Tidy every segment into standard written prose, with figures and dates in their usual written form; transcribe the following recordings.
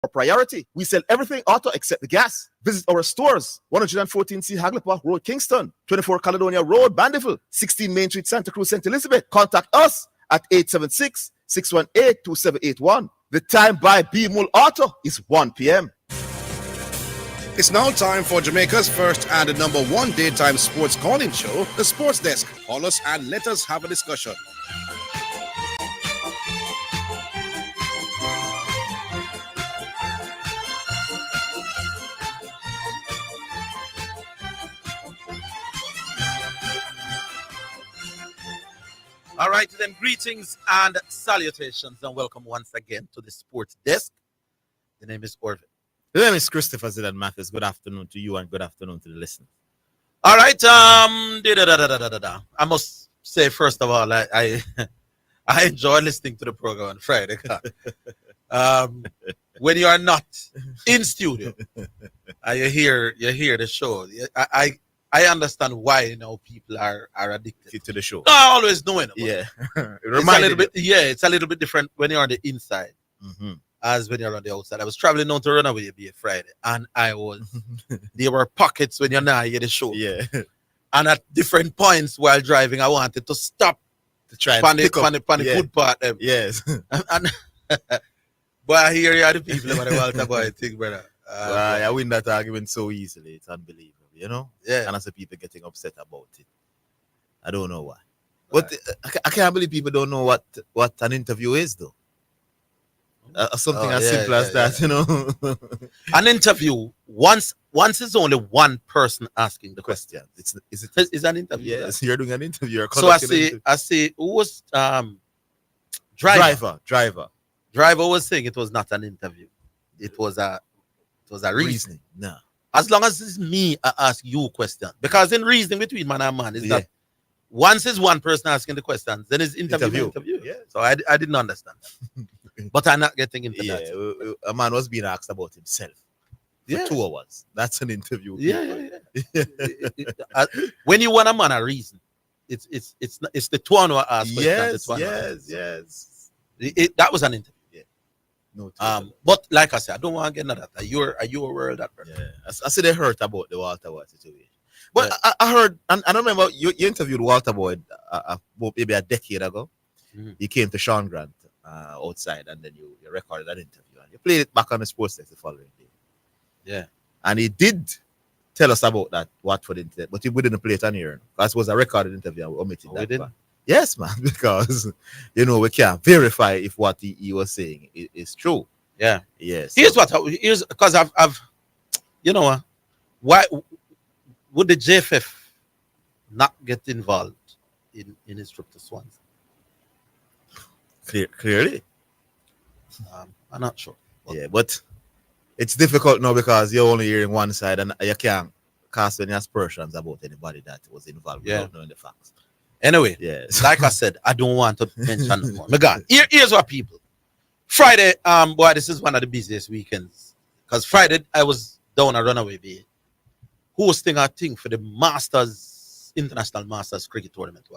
priority. We sell everything auto except the gas. Visit our stores, 114C Hagley Park Road, Kingston, 24 Caledonia Road, Bandiville, 16 Main Street, Santa Cruz, St. Elizabeth. Contact us at 876-618-2781. The time by B-Mul Auto is 1 p.m. It's now time for Jamaica's first and the number one daytime sports calling show, The Sports Desk. Call us and let us have a discussion. All right, then greetings and salutations and welcome once again to the Sports Desk. The name is Orville. The name is Christopher Zidane Mathis. Good afternoon to you and good afternoon to the listeners. All right, I must say first of all, I enjoy listening to the program on Friday. When you are not in studio, you hear the show. I understand why people are addicted to the show. No, I always know it. Yeah, it's a little bit different when you're on the inside. As when you're on the outside. I was traveling down to Runaway Bay Friday, and there were pockets when you're not hear the show. Yeah. And at different points while driving, I wanted to stop to try and pick up the good part. Yes. But I hear you the people about the Walter Boy thing, brother. I win that argument so easily. It's unbelievable, Yeah. And as the people getting upset about it. I don't know why. But I can't believe people don't know what an interview is, though. Something as simple as that, An interview, once it's only one person asking the question. It's an interview. Yes, you're doing an interview. So I say, who was Driver? Driver was saying it was not an interview. It was a reasoning. No. As long as it's me, I ask you question. Because in reasoning between man and man is that once it's one person asking the questions, then it's interview. Yeah. So I didn't understand that. But I'm not getting into that. A man was being asked about himself for 2 hours. That's an interview. Yeah. When you want a man a reason, it's the two who ask questions. Yes. That was an interview. Yeah. No. But like I said, I don't want to get into that. Are you aware of that? Yeah. I said they heard about the Walter Boy situation. But I heard, and I remember you interviewed Walter Boy maybe a decade ago. Mm-hmm. You came to Sean Grant outside, and then you recorded that interview, and you played it back on the Sports Desk the following day. Yeah. And he did tell us about that Watford incident, but we didn't play it on here. Because it was a recorded interview, and we omitted that. We didn't? Yes, man, because, we can't verify if what he was saying is true. Yeah. Yes. Here's because I've why would the JFF not get involved in his trip to Swansea? Clearly. I'm not sure. But it's difficult now because you're only hearing one side and you can't cast any aspersions about anybody that was involved without knowing the facts. Anyway, like I said, I don't want to mention more. My God, here's what people. Friday, this is one of the busiest weekends. Because Friday, I was down at Runaway Bay hosting a thing for the International Masters Cricket Tournament.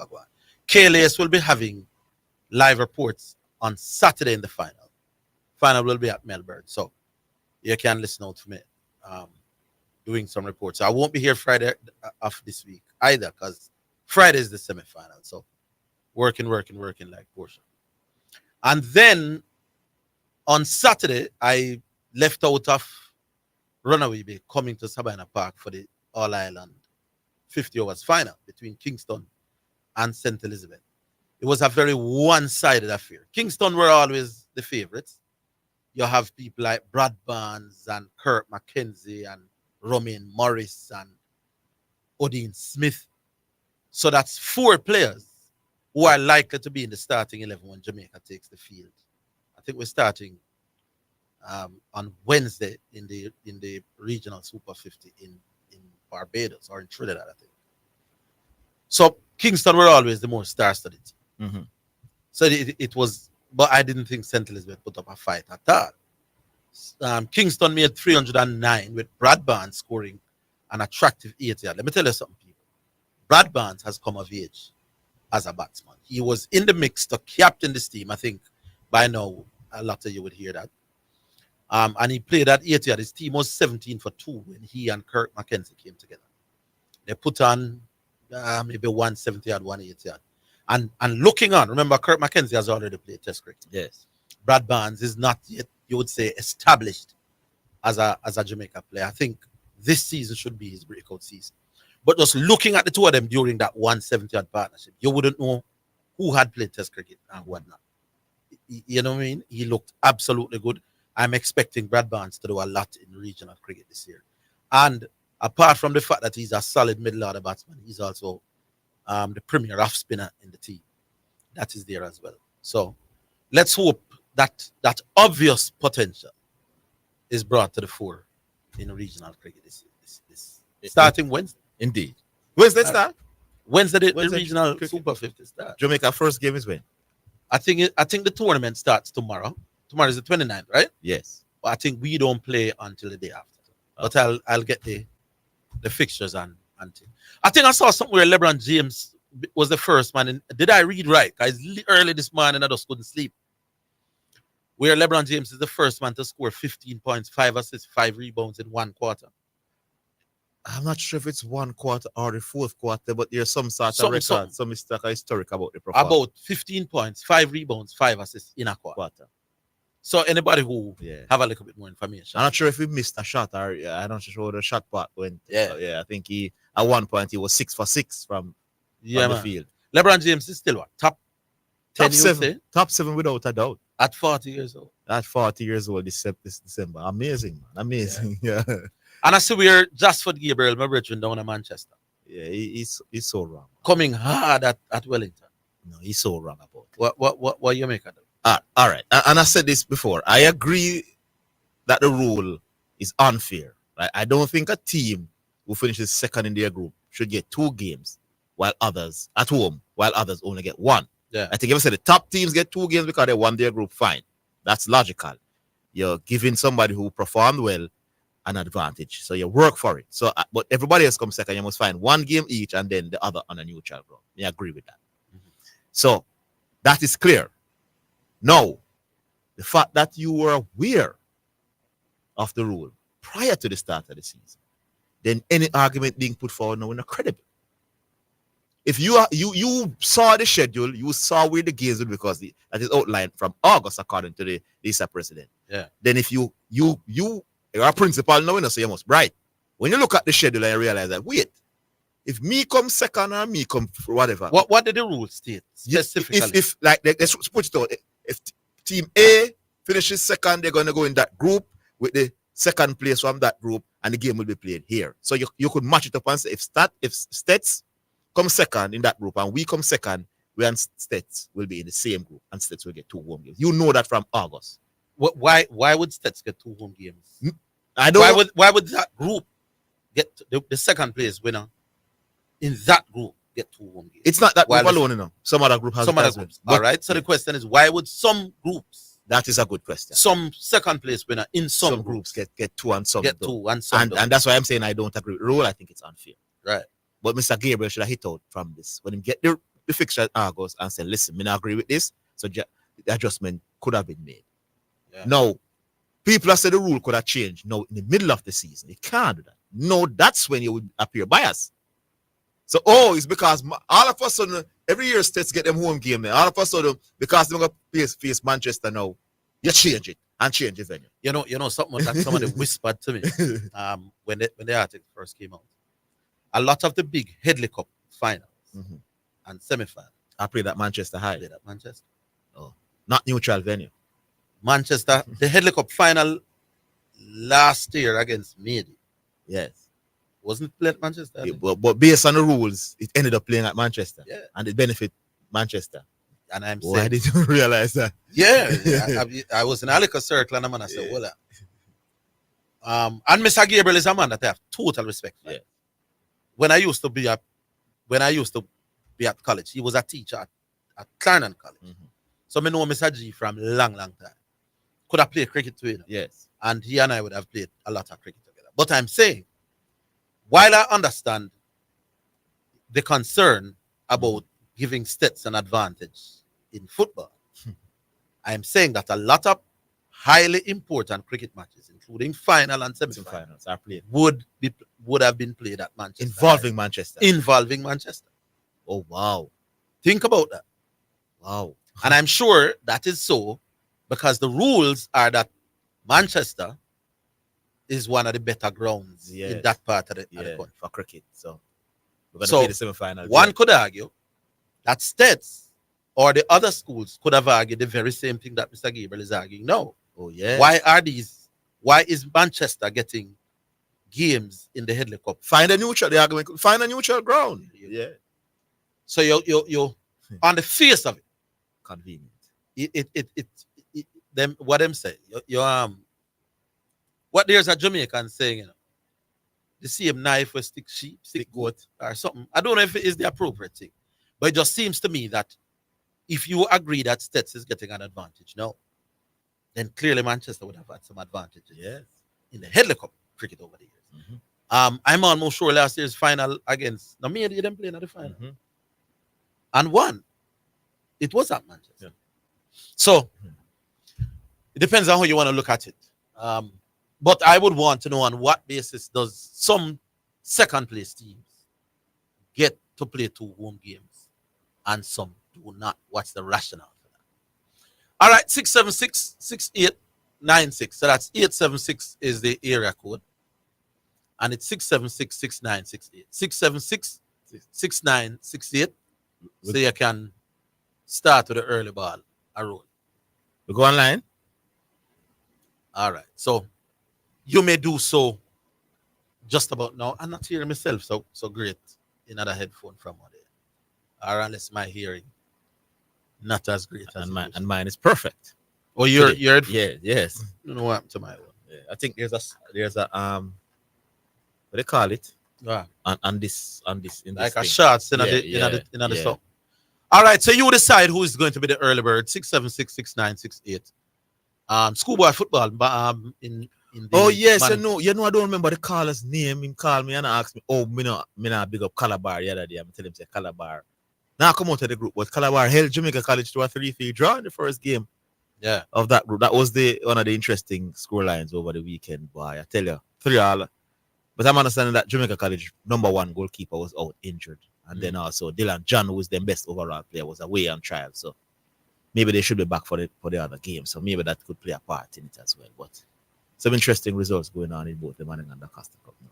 KLAS will be having live reports on Saturday in the final. Final will be at Melbourne. So you can listen out for me doing some reports. So I won't be here Friday of this week either because Friday is the semi-final. So working like Porsche. And then on Saturday, I left out of Runaway Bay coming to Sabina Park for the All-Ireland 50 overs final between Kingston and St. Elizabeth. It was a very one-sided affair. Kingston were always the favorites. You have people like Brad Barnes and Kurt McKenzie and Romain Morris and Odin Smith. So that's 4 players who are likely to be in the starting 11 when Jamaica takes the field. I think we're starting on Wednesday in the regional Super 50 in Barbados or in Trinidad, I think. So Kingston were always the more star-studded team. Mm-hmm. So it was, but I didn't think St. Elizabeth put up a fight at all. Kingston made 309 with Brad Barnes scoring an attractive 80. Let me tell you something, people. Brad Barnes has come of age as a batsman. He was in the mix to captain this team. I think by now a lot of you would hear that. And he played at Etihad. His team was 17 for 2 when he and Kirk McKenzie came together. They put on maybe 170 yard, 180 yard. And looking on, remember, Kirk McKenzie has already played Test cricket. Yes. Brad Barnes is not yet, you would say, established as a Jamaica player. I think this season should be his breakout season. But just looking at the two of them during that 170 yard partnership, you wouldn't know who had played Test cricket and whatnot. You know what I mean? He looked absolutely good. I'm expecting Brad Barnes to do a lot in regional cricket this year. And apart from the fact that he's a solid middle order batsman, he's also the premier off spinner in the team. That is there as well. So let's hope that that obvious potential is brought to the fore in regional cricket this starting Wednesday. Indeed. Wednesday Uh, start? Wednesday, the Wednesday regional cricket. Super 50 start. Jamaica first game is when? I think the tournament starts tomorrow. Tomorrow is the 29th, right? Yes. But I think we don't play until the day after. But I'll get the fixtures and thing. I think I saw somewhere LeBron James was the first man. Did I read right? Guys, early this morning I just couldn't sleep. Where LeBron James is the first man to score 15 points, 5 assists, 5 rebounds in 1 quarter. I'm not sure if it's 1 quarter or the 4th quarter, but there's some sort of record, some historic about the performance. About 15 points, 5 rebounds, 5 assists in a quarter. So anybody who have a little bit more information. I'm not sure if he missed a shot or I'm not sure the shot part went. Yeah. I think he at one point he was 6 for 6 from the field. LeBron James is still what? Top 10, Top 7 without a doubt. At 40 years old. At 40 years old this December. Amazing, man. Amazing. Yeah. And I see we're Jasford Gabriel, my brethren down in Manchester. Yeah, he's so wrong. Coming hard at Wellington. No, he's so wrong about it. What you make of it? All right. And I said this before. I agree that the rule is unfair. Right? I don't think a team who finishes second in their group should get 2 games while others at home, while others only get 1. Yeah. I think if I said the top teams get 2 games because they won their group, fine. That's logical. You're giving somebody who performed well an advantage. So you work for it. So, but everybody else comes second. You must find 1 game each and then the other on a neutral ground. I agree with that. Mm-hmm. So that is clear. Now, the fact that you were aware of the rule prior to the start of the season, then any argument being put forward now is not credible. If you saw the schedule, you saw where the games would because that is outlined from August according to the ISA president. Yeah. Then if you're a principal now, so you must bright. When you look at the schedule and you realize that wait, if me come second or me come whatever. What did the rule state specifically? If like let's put it out. If team A finishes second, they're gonna go in that group with the second place from that group, and the game will be played here. So you could match it up and say if Stets come second in that group and we come second, we and Stets will be in the same group and Stets will get 2 home games. You know that from August. Why would Stets get 2 home games? I don't. Why would that group get the second place winner in that group get 2 home games? It's not that group alone, you know. Some other group has some other groups. All right. So the question is, why would some groups? That is a good question. Some second place winner in some groups get 2 and some get don't. 2 and some don't. And that's why I'm saying I don't agree with the rule. I think it's unfair. Right. But Mr. Gabriel should have hit out from this when he get the fixture at August and say, listen, me not agree with this. So the adjustment could have been made. Yeah. Now, people have said the rule could have changed. Now, in the middle of the season, it can't do that. No, that's when you would appear biased. So, it's because all of a sudden, every year States get them home game. Now. All of a sudden, because they're going to face Manchester now, you change it and change the venue. You know something that somebody whispered to me when the article first came out. A lot of the big Headley Cup finals and semi-finals. I played at Manchester High. Played at Manchester. Oh, not neutral venue. Manchester, the Headley Cup final last year against Mady. Yes. Wasn't it played at Manchester? Yeah, but based on the rules, it ended up playing at Manchester. Yeah. And it benefit Manchester. And I'm saying, why did you realize that? Yeah. I was in Alica Circle and I said, well, and Mr. Gabriel is a man that I have total respect for. Yeah. When I used to be at college, he was a teacher at Clarendon College. Mm-hmm. So I know Mr. G from long time. Could have played cricket too, you know? Yes. And he and I would have played a lot of cricket together. But I'm saying, while I understand the concern about giving Stets an advantage in football, I'm saying that a lot of highly important cricket matches, including final and semi-final, Finals are played would have been played at Manchester. involving Manchester. Involving Manchester. Oh wow, Think about that. wow. And I'm sure that is so because the rules are that Manchester is one of the better grounds in Yes. that part of the Yeah, country. for cricket. So we're gonna So, play the semi-final. One could argue that states or the other schools could have argued the very same thing that Mr. Gabriel is arguing. No. Oh yeah. Why is Manchester getting games in the Headley Cup? Find a neutral? The argument. Find a neutral ground. Yeah. So you on the face of it, Convenient. them what them say. What there's a Jamaican saying, the same knife will stick sheep, stick goat, or something. I don't know if it is the appropriate thing, but it just seems to me that if you agree that Stets is getting an advantage now, then clearly Manchester would have had some advantages Yes. in the Headley Cup cricket over the years. I'm almost sure last year's final against Namibia didn't play in the final and won. It was at Manchester. Yeah. So it depends on how you want to look at it. But I would want to know on what basis does some second place teams get to play 2 home games and some do not. What's the rationale for that? All right, 676-6896. So that's 876 is the area code. And it's 676-6968. 676-6968. So you can start with the early ball a roll. We go online. All right. So you may do so just about now. I'm not hearing myself so great in other headphone from out there. Or unless my hearing not as great as And mine is perfect. Oh, your Yeah, yes. I don't know what happened to my one. Yeah. I think there's a what they call it Yeah. on this Like this a thing. shots in the song. All right, so you decide who is going to be the early bird. 676-6968. Schoolboy football. In the Oh yes, man- you know, I don't remember the caller's name. Him call me and ask me, oh, me not big up Calabar the other day. I'm telling him say Calabar. Now come out of the group, but Calabar held Jamaica College to a 3-3 draw in the first game Yeah. of that group. That was one of the interesting score lines over the weekend, boy. I tell you, 3-all. But I'm understanding that Jamaica College #1 goalkeeper was out injured. And then also Dylan John, who was the best overall player, was away on trial. So maybe they should be back for the other game. So maybe that could play a part in it as well. But some interesting results going on in both the Manning and the Costa Cup now.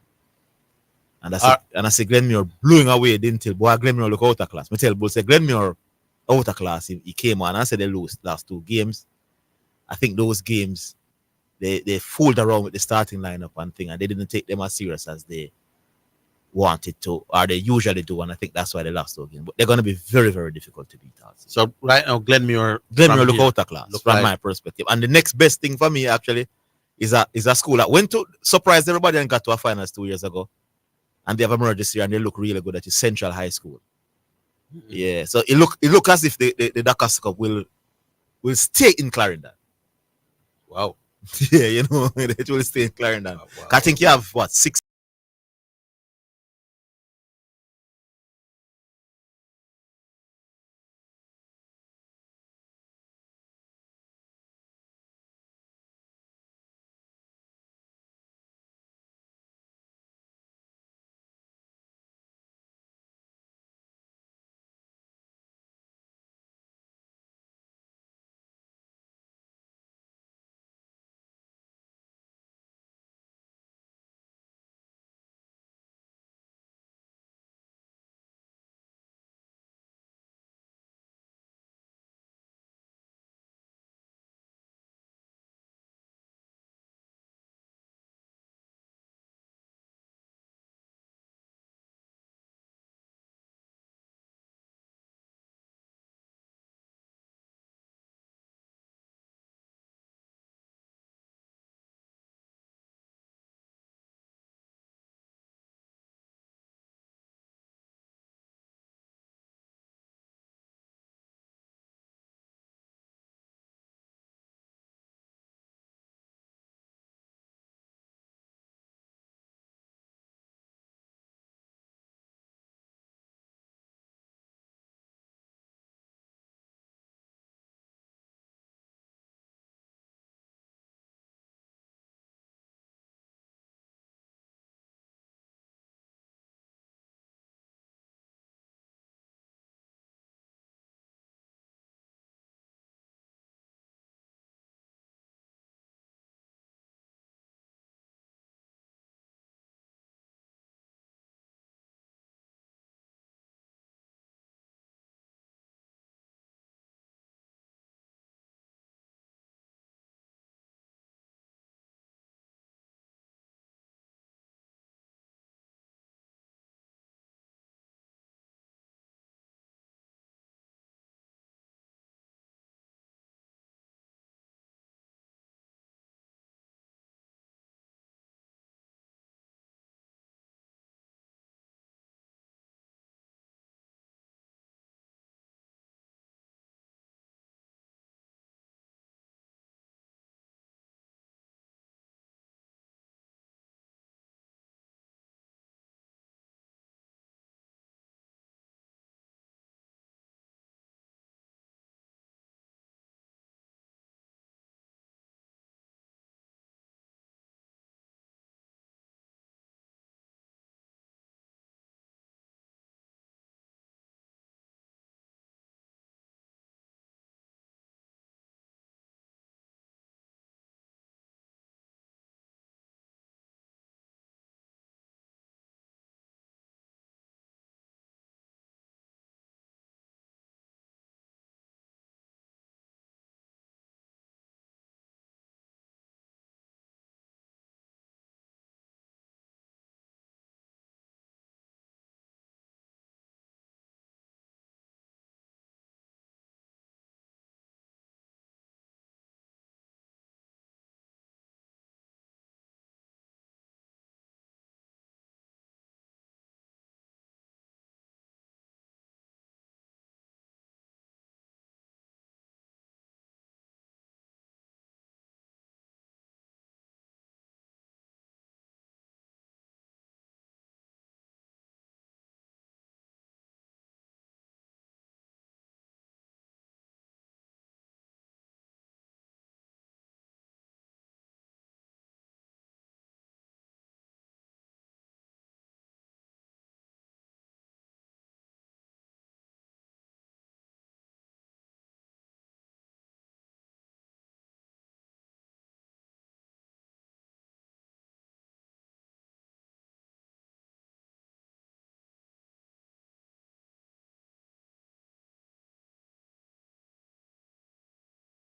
And I say Glenmuir blowing away didn't tell boy Glenmuir look out of class. I tell Bull say Glenmuir out of class. He came on. I said they lose last 2 games. I think those games they fooled around with the starting lineup and thing, and they didn't take them as serious as they wanted to, or they usually do, and I think that's why they lost those games. But they're going to be very, very difficult to beat also. So right now, Glenmuir look out of class from my perspective. And the next best thing for me actually is a school that went to surprise everybody and got to a finals 2 years ago, and they have emerged this year and they look really good. That is Central High School. Yeah, so it look as if the Dakar Cup will stay in Clarendon. Wow. Yeah, you know, it will stay in Clarendon. Wow. I think you have 6